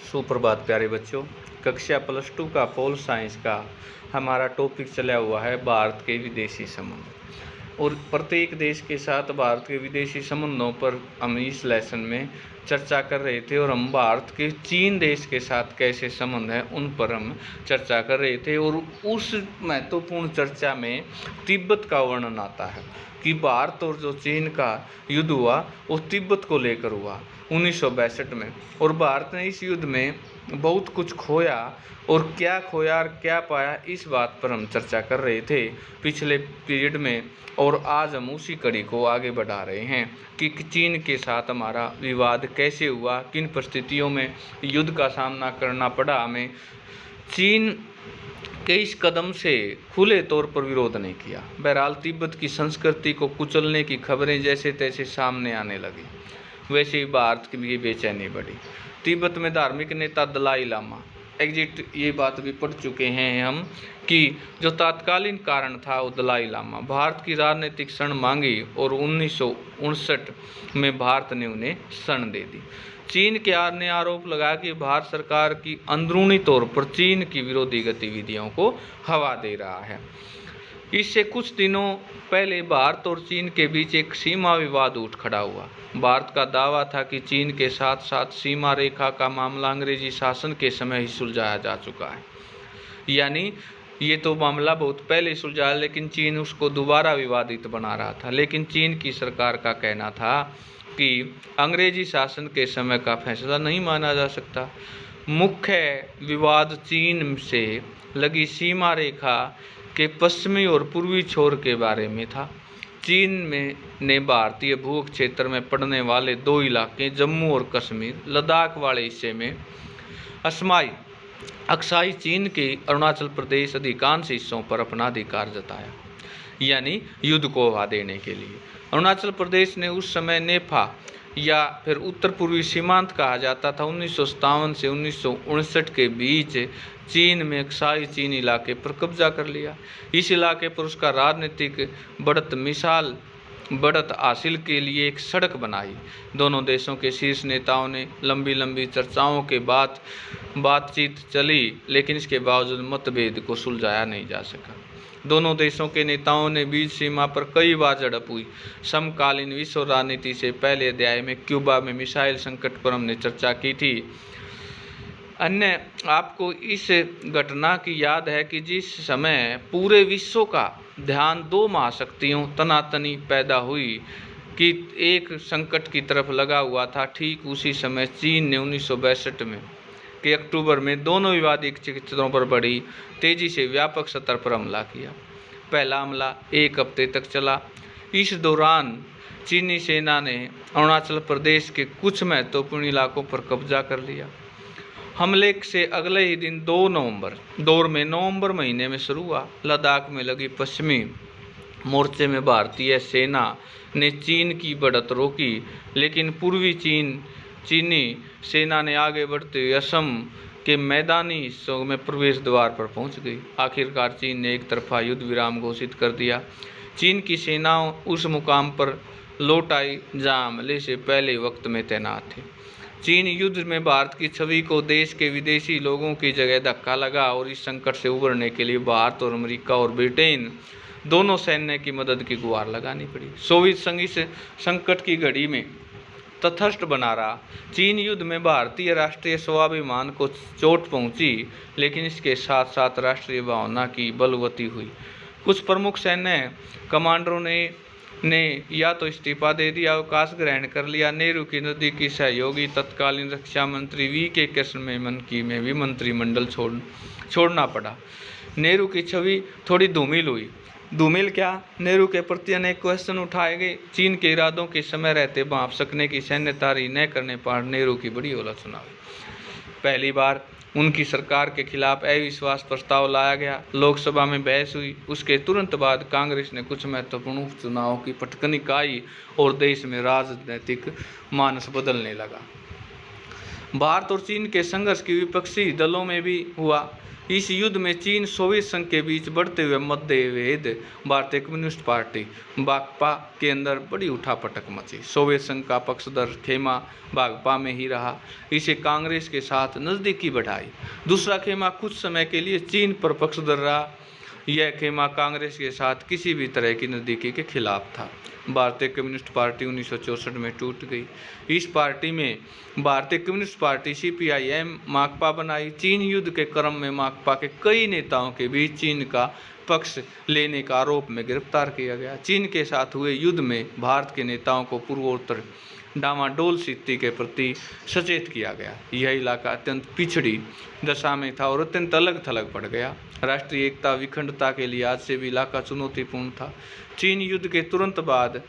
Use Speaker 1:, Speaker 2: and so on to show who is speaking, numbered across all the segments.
Speaker 1: सुप्रभात प्यारे बच्चों। कक्षा +2 का पोल साइंस का हमारा टॉपिक चला हुआ है भारत के विदेशी संबंध, और प्रत्येक देश के साथ भारत के विदेशी संबंधों पर हम इस लेसन में चर्चा कर रहे थे। और हम भारत के चीन देश के साथ कैसे संबंध हैं उन पर हम चर्चा कर रहे थे। और उस महत्वपूर्ण चर्चा में तिब्बत का वर्णन आता है कि भारत और जो चीन का युद्ध हुआ वो तिब्बत को लेकर हुआ 1962 में। और भारत ने इस युद्ध में बहुत कुछ खोया, और क्या खोया और क्या पाया इस बात पर हम चर्चा कर रहे थे पिछले पीरियड में। और आज हम उसी कड़ी को आगे बढ़ा रहे हैं कि चीन के साथ हमारा विवाद कैसे हुआ, किन परिस्थितियों में युद्ध का सामना करना पड़ा हमें। चीन के इस कदम से खुले तौर पर विरोध नहीं किया। बहरहाल तिब्बत की संस्कृति को कुचलने की खबरें जैसे तैसे सामने आने लगी, वैसे ही भारत की भी बेचैनी बढ़ी। तिब्बत में धार्मिक नेता दलाई लामा एग्जिट, ये बात भी पढ़ चुके हैं हम कि जो तत्कालीन कारण था वो दलाई लामा। भारत की राजनीतिक शरण मांगी और 1959 में भारत ने उन्हें शरण दे दी। चीन के ने आरोप लगाया कि भारत सरकार की अंदरूनी तौर पर चीन की विरोधी गतिविधियों को हवा दे रहा है। इससे कुछ दिनों पहले भारत और चीन के बीच एक सीमा विवाद उठ खड़ा हुआ। भारत का दावा था कि चीन के साथ साथ सीमा रेखा का मामला अंग्रेजी शासन के समय ही सुलझाया जा चुका है। यानी ये तो मामला बहुत पहले सुलझाया, लेकिन चीन उसको दोबारा विवादित बना रहा था। लेकिन चीन की सरकार का कहना था कि अंग्रेजी शासन के समय का फैसला नहीं माना जा सकता। मुख्य विवाद चीन से लगी सीमा रेखा के पश्चिमी और पूर्वी छोर के बारे में था। चीन ने भारतीय भू क्षेत्र में पड़ने वाले दो इलाके जम्मू और कश्मीर, लद्दाख वाले हिस्से में अक्साई चीन के अरुणाचल प्रदेश अधिकांश हिस्सों पर अपना अधिकार जताया, यानी युद्ध को हवा देने के लिए। अरुणाचल प्रदेश ने उस समय नेफा या फिर उत्तर पूर्वी सीमांत कहा जाता था 1957 से 1959 के बीच चीन में अक्साई चीन इलाके पर कब्जा कर लिया। इस इलाके पर उसका राजनीतिक बढ़त हासिल के लिए एक सड़क बनाई। दोनों देशों के शीर्ष नेताओं ने लंबी लंबी चर्चाओं के बाद बातचीत चली, लेकिन इसके बावजूद मतभेद को सुलझाया नहीं जा सका। दोनों देशों के नेताओं ने बीच सीमा पर कई बार झड़प हुई। समकालीन विश्व राजनीति से पहले अध्याय में क्यूबा में मिसाइल संकट पर हमने चर्चा की थी। अन्य आपको इस घटना की याद है कि जिस समय पूरे विश्व का ध्यान दो महाशक्तियों तनातनी पैदा हुई कि एक संकट की तरफ लगा हुआ था, ठीक उसी समय चीन ने 1962 में के अक्टूबर में दोनों विवादित क्षेत्रों पर बड़ी तेजी से व्यापक स्तर पर हमला किया। पहला हमला 1 हफ्ते तक चला। इस दौरान चीनी सेना ने अरुणाचल प्रदेश के कुछ महत्वपूर्ण इलाकों पर कब्जा कर लिया। हमले से अगले ही दिन 2 नवंबर महीने में शुरू हुआ। लद्दाख में लगी पश्चिमी मोर्चे में भारतीय सेना ने चीन की बढ़त रोकी, लेकिन पूर्वी चीनी सेना ने आगे बढ़ते हुए असम के मैदानी हिस्सों में प्रवेश द्वार पर पहुंच गई। आखिरकार चीन ने एक तरफा युद्ध विराम घोषित कर दिया। चीन की सेना उस मुकाम पर लौट आई जहां हमले से पहले वक्त में तैनात थे। चीन युद्ध में भारत की छवि को देश के विदेशी लोगों की जगह धक्का लगा, और इस संकट से उबरने के लिए भारत और अमेरिका और ब्रिटेन दोनों सैन्य की मदद की गुहार लगानी पड़ी। सोवियत संघ इस संकट की घड़ी में तटस्थ बना रहा। चीन युद्ध में भारतीय राष्ट्रीय स्वाभिमान को चोट पहुंची, लेकिन इसके साथ साथ राष्ट्रीय भावना की बलवती हुई। कुछ प्रमुख सैन्य कमांडरों ने या तो इस्तीफा दे दिया, अवकाश ग्रहण कर लिया। नेहरू की नज़दीकी सहयोगी तत्कालीन रक्षा मंत्री V.K. कृष्णमेनन की में भी मंत्रिमंडल छोड़ना पड़ा। नेहरू की छवि थोड़ी धूमिल हुई। धूमिल क्या, नेहरू के प्रति अनेक क्वेश्चन उठाए गए। चीन के इरादों के समय रहते भांप सकने की सैन्य तैयारी न करने पर नेहरू की बड़ी आलोचना हुई। पहली बार उनकी सरकार के खिलाफ अविश्वास प्रस्ताव लाया गया। लोकसभा में बहस हुई। उसके तुरंत बाद कांग्रेस ने कुछ महत्वपूर्ण उपचुनावों की पटकनी काई और देश में राजनीतिक मानस बदलने लगा। भारत और चीन के संघर्ष की विपक्षी दलों में भी हुआ। इस युद्ध में चीन सोवियत संघ के बीच बढ़ते हुए मतभेद, भारतीय कम्युनिस्ट पार्टी भाकपा के अंदर बड़ी उठापटक मची। सोवियत संघ का पक्षधर खेमा भाकपा में ही रहा, इसे कांग्रेस के साथ नज़दीकी बढ़ाई। दूसरा खेमा कुछ समय के लिए चीन पर पक्षधर रहा, यह खेमा कांग्रेस के साथ किसी भी तरह की नज़दीकी के खिलाफ था। भारतीय कम्युनिस्ट पार्टी 1964 में टूट गई। इस पार्टी में भारतीय कम्युनिस्ट पार्टी CPIM माकपा बनाई। चीन युद्ध के क्रम में माकपा के कई नेताओं के बीच चीन का पक्ष लेने का आरोप में गिरफ्तार किया गया। चीन के साथ हुए युद्ध में भारत के नेताओं को पूर्वोत्तर डामाडोल स्थिति के प्रति सचेत किया गया। यह इलाका अत्यंत पिछड़ी दशा में था और अत्यंत अलग थलग पड़ गया। राष्ट्रीय एकता विखंडता के लिहाज से भी इलाका चुनौतीपूर्ण था। चीन युद्ध के तुरंत बाद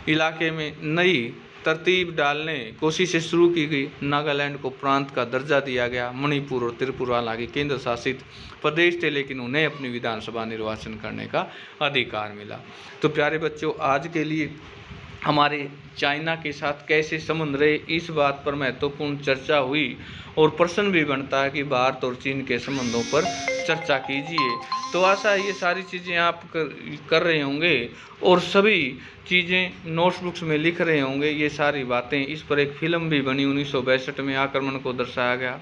Speaker 1: इलाके में नई तरतीब डालने कोशिशें शुरू की गई। नागालैंड को प्रांत का दर्जा दिया गया। मणिपुर और त्रिपुरा हालांकि केंद्र शासित प्रदेश थे, लेकिन उन्हें अपनी विधानसभा निर्वाचन करने का अधिकार मिला। तो प्यारे बच्चों, आज के लिए हमारे चाइना के साथ कैसे संबंध रहे, इस बात पर महत्वपूर्ण चर्चा हुई और प्रश्न भी बनता है कि भारत और चीन के संबंधों पर चर्चा कीजिए। तो आशा है ये सारी चीज़ें आप कर रहे होंगे और सभी चीज़ें नोटबुक्स में लिख रहे होंगे। ये सारी बातें, इस पर एक फिल्म भी बनी 1962 में, आक्रमण को दर्शाया गया।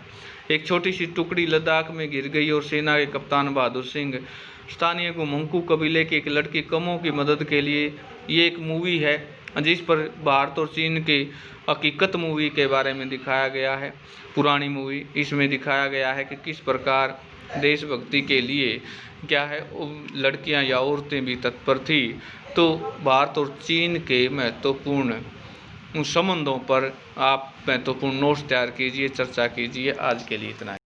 Speaker 1: एक छोटी सी टुकड़ी लद्दाख में गिर गई और सेना के कप्तान बहादुर सिंह स्थानीय गुमंकू कबीले की एक लड़की कमों की मदद के लिए, ये एक मूवी है जिस पर भारत और चीन के हकीकत मूवी के बारे में दिखाया गया है। पुरानी मूवी, इसमें दिखाया गया है कि किस प्रकार देशभक्ति के लिए क्या है लड़कियां या औरतें भी तत्पर थी। तो भारत और चीन के महत्वपूर्ण संबंधों पर आप महत्वपूर्ण नोट्स तैयार कीजिए, चर्चा कीजिए। आज के लिए इतना ही।